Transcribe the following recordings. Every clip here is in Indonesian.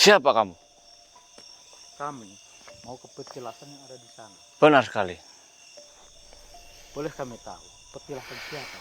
Siapa kamu? Kami mau ke petilasan yang ada di sana. Benar sekali. Boleh kami tahu petilasan siapa?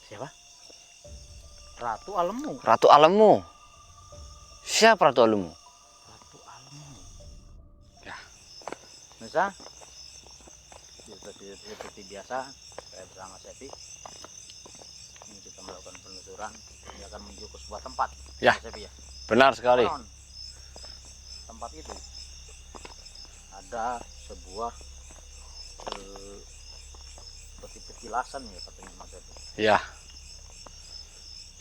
Siapa? Ratu Alemmu. Ratu Alemmu. Siapa Ratu Alemmu? Ratu Alemmu. Ya. Bisa? Seperti biasa, saya bersama Sepi. Ini kita melakukan penelusuran. Ini akan menuju ke sebuah tempat. Ya. Sepi, ya. Benar sekali. Konon, tempat itu ada sebuah seperti petilasan ya katanya Mas Sepi. Ya.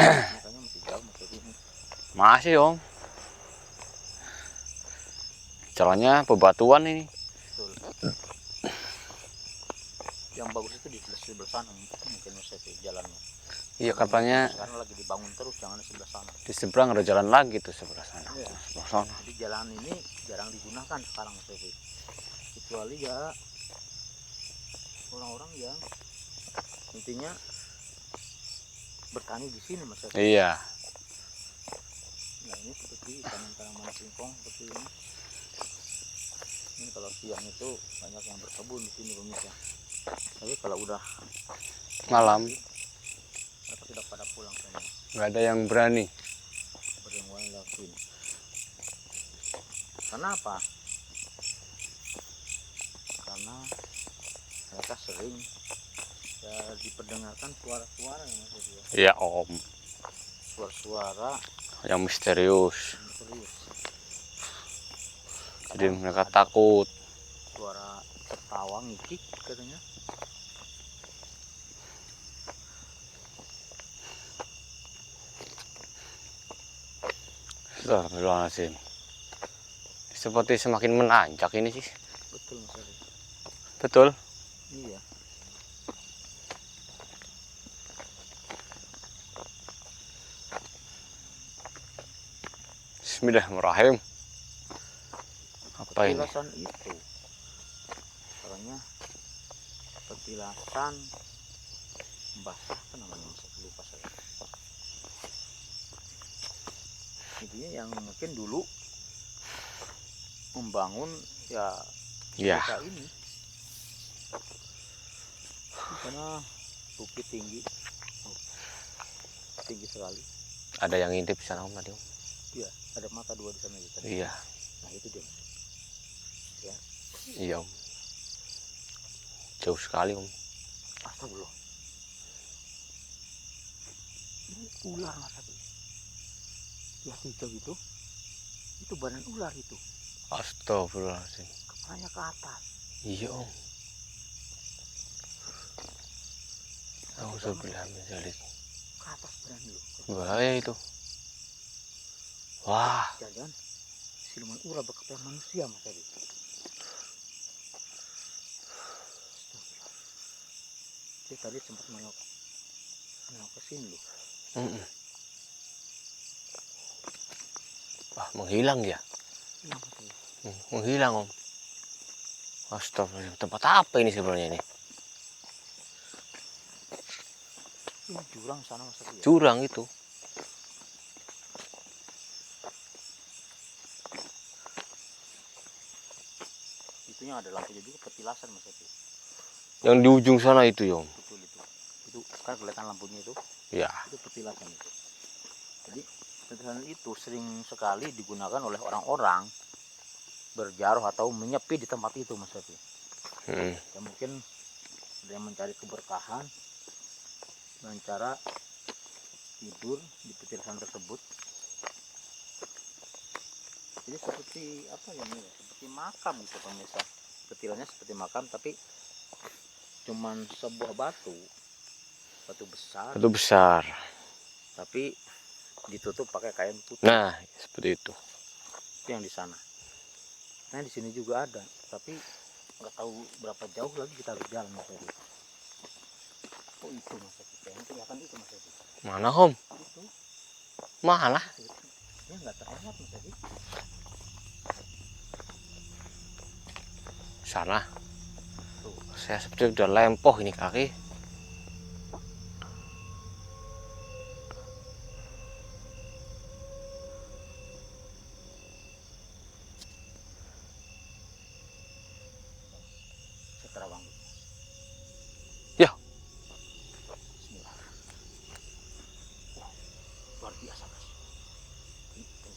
Makanya masih jauh Mas Sepi ini. Masih om. Jalannya bebatuan ini. Betul. Yang bagus itu di sebelah sana mungkin Mas Sepi jalannya. Iya katanya. Sekarang lagi dibangun terus, jangan di sebelah sana. Di seberang ada jalan lagi tuh sebelah sana. Iya. Sebelah sana. Jadi jalan ini jarang digunakan sekarang Mas Sepi. Kecuali ya orang-orang yang intinya bertani di sini Mas Sepi. Iya. Nah ini seperti tanaman-tanaman singkong seperti ini. Ini kalau siang itu banyak yang berkebun di sini pemirsa. Tapi kalau udah Malam mereka sudah pada pulang semua. nggak ada yang berani. Berlengguan lakuin. Kenapa? Karena mereka sering ya diperdengarkan suara-suara yang masih ya. Iya om. Suara-suara Yang misterius. misterius. Jadi mereka takut. Suara tertawa ngikik katanya. Astagfirullahaladzim. Seperti semakin menanjak ini sih. Betul Mas Ari. Betul. Iya. Bismillahirrahmanirrahim. Apa ini? Petilasan itu katanya petilasan basah apa namanya Mas? Lupa saya. Intinya yang mungkin dulu membangun ya Ya. desa ini karena bukit tinggi tinggi sekali. Ada yang ngintip di sana om tadi om. Iya, ada mata dua di sana gitu. Iya. Nah itu dia. Ya, Iya om. Jauh sekali om. astagfirullah. Ini ular Mas Abi. Ya hijau itu badan ular itu. Astagfirullahaladzim. Kepalanya ke atas. Iya om. Auzubillah min dzalik. Ke atas badan lu. Bahaya itu. Wah. Jangan siluman ular berkepala manusia Mas Abi. Dia tadi sempat melok ke sini loh. Wah menghilang dia. Iya Mas Abi. Menghilang om. Astagfirullah. Tempat apa ini sebenarnya ini? Ini jurang sana Mas Abi. Jurang itu. Itunya ada lampunya juga petilasan Mas Abi. Yang di ujung sana itu ya om. Betul itu. Itu sekarang kelihatan lampunya itu. Ya. Itu petilasan itu. Jadi petilasan itu sering sekali digunakan oleh orang-orang berjaruh atau menyepi di tempat itu Mas Abi. Ya mungkin ada yang mencari keberkahan dengan cara tidur di petilasan tersebut. Jadi seperti apa ya ini? Seperti makam gitu pemirsa. Petilannya seperti makam tapi cuman sebuah batu besar. Itu besar. Tapi ditutup pakai kain putih. Nah seperti itu. Itu yang di sana. Nah di sini juga ada, tapi nggak tahu berapa jauh lagi kita harus jalan Mas Edi. Oh itu Mas Edi, yang kelihatan itu Mas Edi. Mana om? Itu. Mana? Ya nggak terlihat Mas Edi. Sana. Tuh. Saya seperti udah lempoh ini kaki.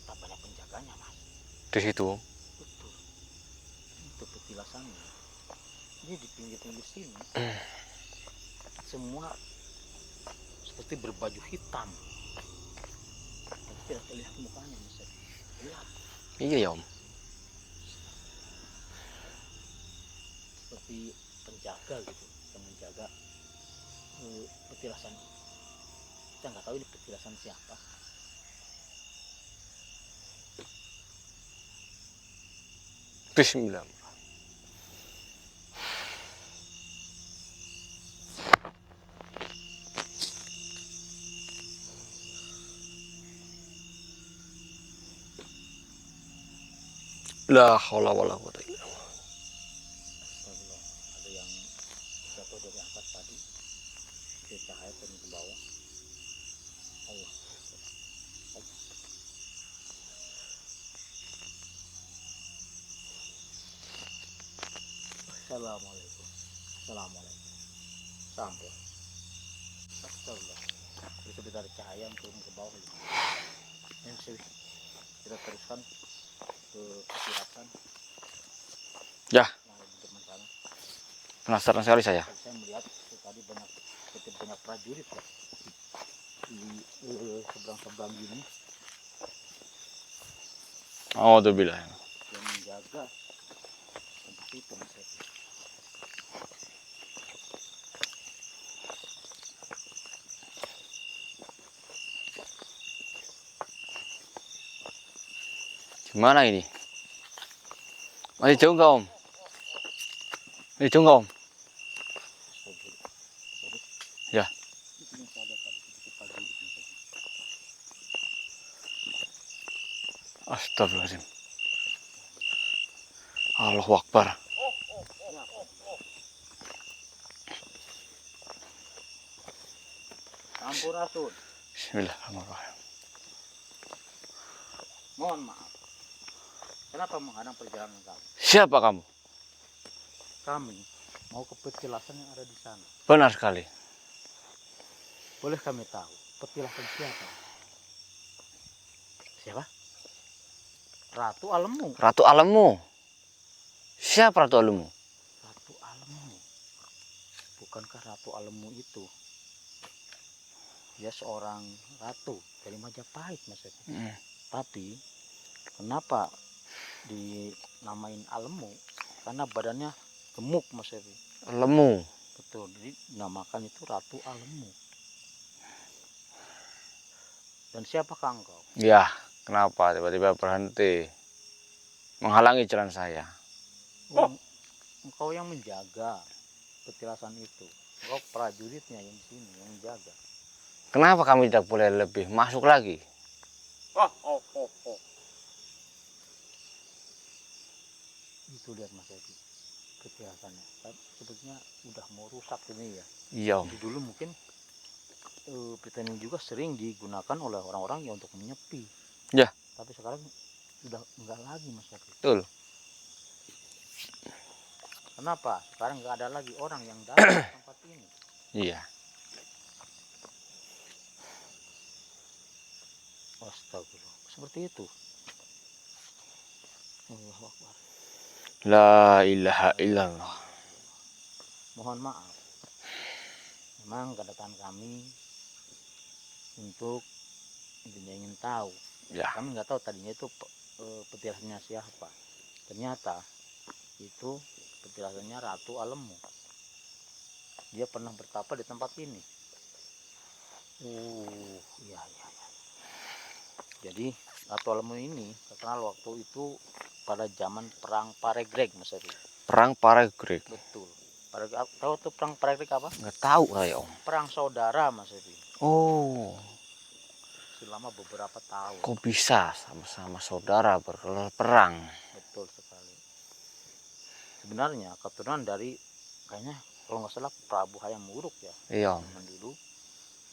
tak banyak penjaganya, Mas. Di situ. Betul. Itu petilasannya. Ini di pinggir-pinggir sini semua seperti berbaju hitam. Tapi tidak terlihat mukanya, Mas. Gelap. Iya ya Om. Seperti penjaga gitu, yang menjaga petilasan ini. Kita nggak tahu ini petilasan siapa. Bismillah. La haula wala quwata illa billah. Astagfirullah. Ada yang jatuh dari atas tadi, ke cahaya turun ke bawah. Allah. Allah. Assalamualaikum. Assalamualaikum. Sampur. Astagfirullah. Seperti ada cahaya yang turun ke bawah. Yang sih kita teruskan ke petilasan Ya, yang ada di depan sana. penasaran sekali saya. Saya melihat tadi banyak prajurit ya di seberang-seberang gini Alhamdulillah. yang menjaga tempat itu, Mas Epi. Gimana ini? Masih jauh nggak Om? Masih jauh nggak Om? Ya. Itu yang saya lihat tadi, itu prajurit, Mas Epi. Astagfirullahaladzim. Allahu Akbar. Sampurasun. Bismillahirrahmanirrahim. Mohon maaf. Kenapa menghadang perjalanan kami? Siapa kamu? Kami mau ke petilasan yang ada di sana. Benar sekali. Boleh kami tahu petilasan siapa? Siapa? Ratu Alemu. Ratu Alammu. Siapa Ratu Alammu? Ratu Alemu. Bukankah Ratu Alemu itu dia seorang ratu dari Majapahit, Mas Epi? Tapi kenapa dinamain Alemu? Karena badannya gemuk, Mas Epi. Lemu. Betul, jadi dinamakan itu Ratu Alemu. Dan siapakah engkau? Ya, kenapa tiba-tiba berhenti menghalangi jalan saya? Engkau yang menjaga petilasan itu. Engkau prajuritnya yang di sini yang menjaga. Kenapa kami tidak boleh lebih masuk lagi? Itu lihat Mas Edi, petilasannya. Sebetulnya udah mau rusak ini ya. Iya Om. Jadi dulu mungkin pita ini juga sering digunakan oleh orang-orang ya untuk menyepi. Ya. Tapi sekarang sudah enggak lagi, Mas Edi. Betul. Kenapa? Sekarang enggak ada lagi orang yang datang ke tempat ini. Iya. Astagfirullah. Seperti itu. Allahu Akbar. La ilaha illallah. Mohon maaf. Memang kedatangan kami untuk ingin tahu. Ya. Kami nggak tahu tadinya itu petilasannya siapa. Ternyata itu petilasannya Ratu Alemu. Dia pernah bertapa di tempat ini. Iya. Jadi Ratu Alemu ini terkenal waktu itu pada zaman perang Paregreg, Mas Eri. Perang Paregreg. Betul. Tahu tuh perang Paregreg apa? Nggak tahu saya Om. Perang saudara, Mas Eri. Oh. Selama beberapa tahun. Kok bisa sama-sama saudara berperang? Betul sekali. Sebenarnya keturunan dari kayaknya kalau nggak salah Prabu Hayam Wuruk ya. Iya. Zaman dulu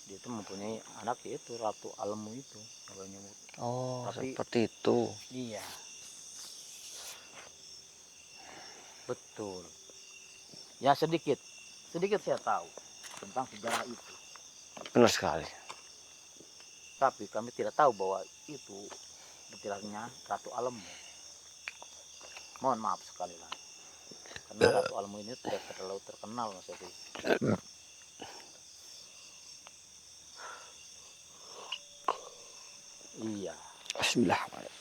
dia itu mempunyai anak yaitu Ratu Alemu itu. Oh, tapi seperti itu. Iya. Betul. Ya sedikit saya tahu tentang sejarah itu. Benar sekali. Tapi kami tidak tahu bahwa itu petilahnya Ratu Alemu. Mohon maaf sekali lagi. Karena Ratu Alemu ini tidak terlalu terkenal Mas Evi. Iya. Bismillahirrahmanirrahim.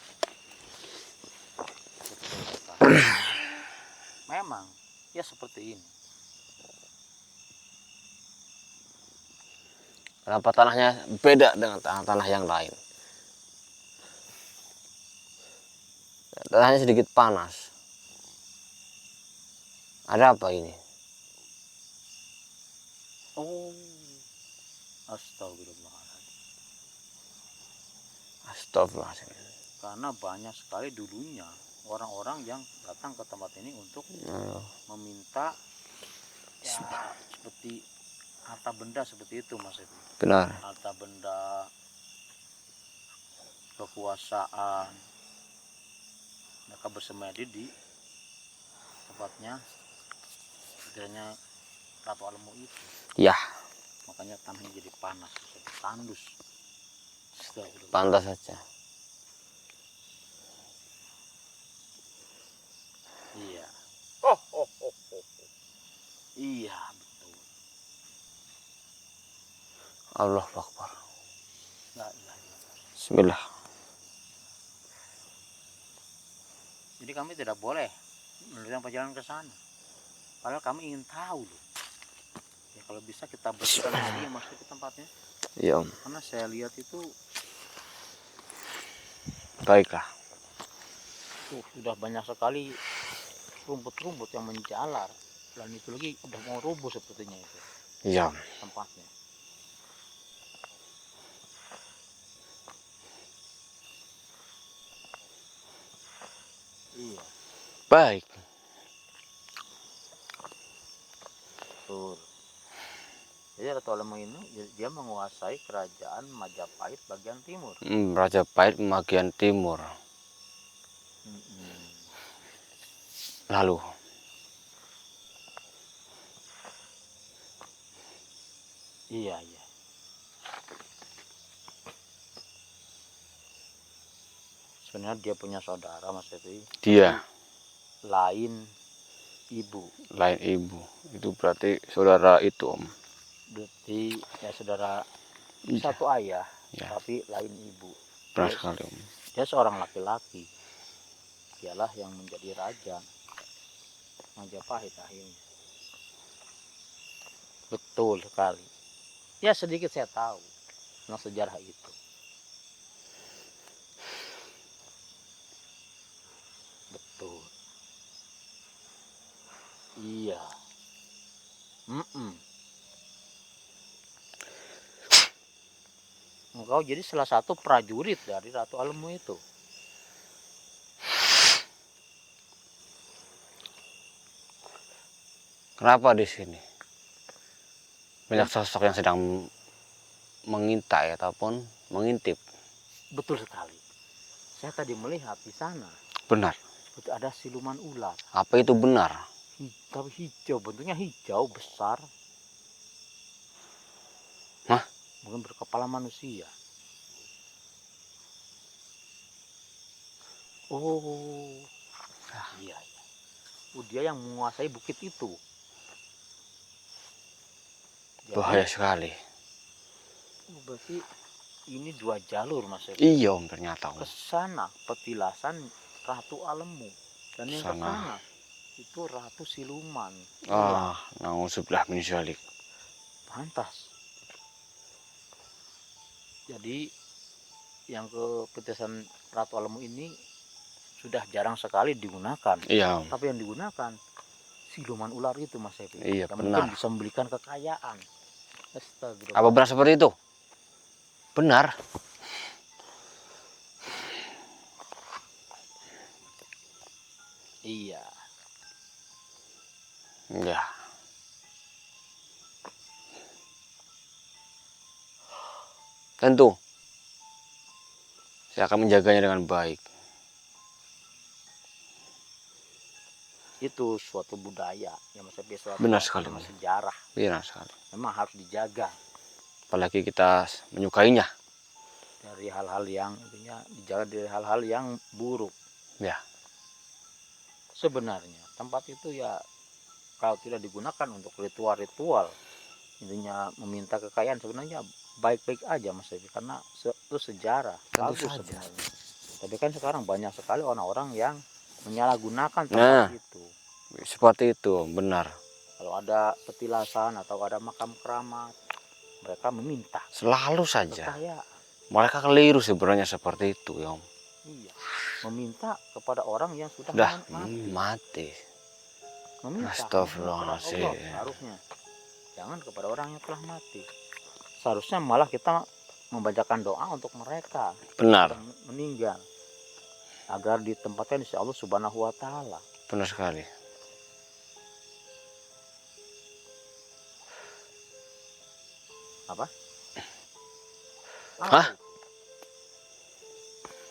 Memang ya seperti ini. Kenapa tanahnya beda dengan tanah-tanah yang lain? Tanahnya sedikit panas. Ada apa ini? Oh, astagfirullahaladzim. Astagfirullahaladzim. Karena banyak sekali dulunya orang-orang yang datang ke tempat ini untuk meminta ya seperti harta benda seperti itu Mas Evi. Benar. Harta benda, kekuasaan. Mereka bersemedi di tempatnya sebenarnya Ratu Alemu itu. Ya, Makanya tanahnya jadi panas, tandus. pantas saja. Iya. Iya, betul. Allahu Akbar. La ilaha illallah. Bismillah. Jadi kami tidak boleh meneruskan perjalanan ke sana. Padahal kami ingin tahu loh. Ya kalau bisa kita bersihkan lagi ya masuk ke tempatnya. Ya, Om. Karena saya lihat itu Baiklah. sudah banyak sekali rumput-rumput yang menjalar. Dan itu lagi udah mau rubuh sepertinya itu Ya. tempatnya. Iya, Baik. betul. Jadi Ratu Alemu ini dia menguasai kerajaan Majapahit bagian timur. Majapahit bagian timur. Lalu Iya, iya. Sebenarnya dia punya saudara Mas Evi. dia Lain ibu. lain ibu. Itu berarti saudara itu, Om. Berarti ya saudara Iya. satu ayah, Ya, tapi lain ibu. benar Dia, sekali, Om. dia seorang laki-laki. Dialah yang menjadi raja Majapahit akhirnya. Betul sekali. Ya sedikit saya tahu tentang sejarah itu. Betul. Iya. Engkau jadi salah satu prajurit dari Ratu Alemu itu. Kenapa di sini banyak sosok yang sedang mengintai ataupun mengintip? Betul sekali. Saya tadi melihat di sana Benar. seperti ada siluman ular. Apa itu benar? Tapi hijau, bentuknya hijau besar. Hah? Mungkin berkepala manusia. Oh, iya, iya. Dia yang menguasai bukit itu. Jadi, Bahaya sekali. berarti ini 2 jalur Mas Evi. Iya, Om, ternyata, Ke Om. sana petilasan Ratu Alemu, dan yang ke Sana. sana itu Ratu Siluman. Nauzubillah min dzalik. Pantas. Jadi yang ke petilasan Ratu Alemu ini sudah jarang sekali digunakan. Iya, Om. Tapi yang digunakan siluman ular itu Mas Evi. Iya, Yang benar. mungkin bisa memberikan kekayaan. Astagfirullah. Apa benar seperti itu? Benar. Iya. Ya. Tentu. Saya akan menjaganya dengan baik. Itu suatu budaya yang Mas Evi, suatu Benar sekali, Om. sejarah. Benar sekali. Memang harus dijaga. Apalagi kita menyukainya. dari hal-hal yang intinya dijaga dari hal-hal yang buruk. Ya. Sebenarnya tempat itu ya kalau tidak digunakan untuk ritual-ritual, intinya meminta kekayaan, sebenarnya baik-baik aja Mas Evi, karena itu sejarah Tentu bagus saja. sebenarnya. Tapi kan sekarang banyak sekali orang-orang yang menyalahgunakan Nah. tempat itu. Seperti itu, benar. Kalau ada petilasan atau ada makam keramat, mereka meminta Selalu saja. kekayaan. Mereka keliru sebenarnya seperti itu, ya Om. Iya, meminta kepada orang yang sudah Dah mati. mati. Meminta Astagfirullahaladzim. kepada Allah harusnya. Jangan kepada orang yang telah mati. Seharusnya malah kita membacakan doa untuk mereka Benar. yang meninggal agar ditempatkan di Allah Subhanahu wa taala. Benar sekali. Apa? Hah?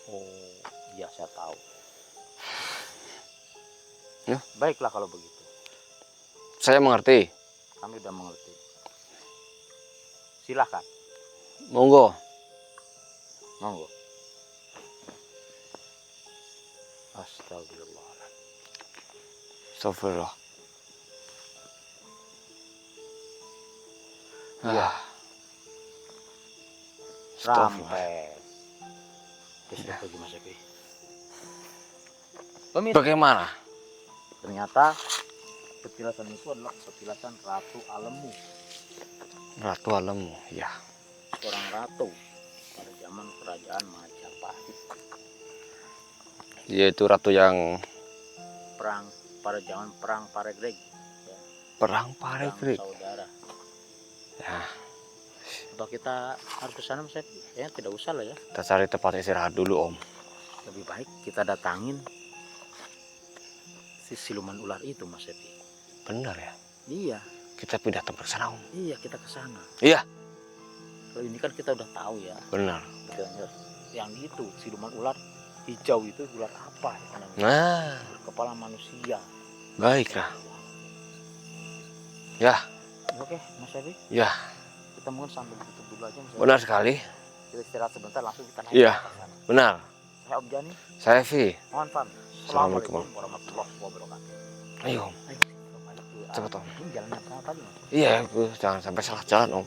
Oh, iya saya tahu. Ya. Baiklah kalau begitu. Saya mengerti. Kami sudah mengerti. Silakan. Monggo. Monggo. Astagfirullahaladzim. Astagfirullah. Iya. Astagfirullah. Sampai. Sudah pergi Mas Evi. Bagaimana? Ternyata petilasan itu adalah petilasan Ratu Alemu, Ratu Alemu, ya. seorang ratu pada zaman kerajaan Majapahit. Yaitu ratu yang Perang pada zaman perang Paregreg, ya, perang perang Paregreg. saudara. Ya, Apa kita harus ke sana Mas Evi? Ya tidak usah lah ya. kita cari tempat istirahat dulu, Om. Lebih baik kita datangin si siluman ular itu Mas Evi. Benar ya. Iya, Kita pindah tempat sana, Om. iya kita ke sana. Iya. Kalau ini kan kita udah tahu ya. Benar. Yang itu siluman ular hijau itu ular apa ya namanya? Nah, Kepala manusia. baiklah. Ya, Oke Mas Evi, ya. kita mungkin sambil tutup dulu aja Mas Evi. Benar sekali. Kita istirahat sebentar langsung kita naik Iya. ke sana. Benar. Saya Om Jani, Saya Vi. mohon pamit. Assalamualaikum. Assalamualaikum warahmatullahi wabarakatuh. Ayo, Om. Ayo, kita balik ke Cepat, arah- Om. Ini jalannya ke tadi Mas. Iya, Bu. Jangan sampai salah jalan, Om.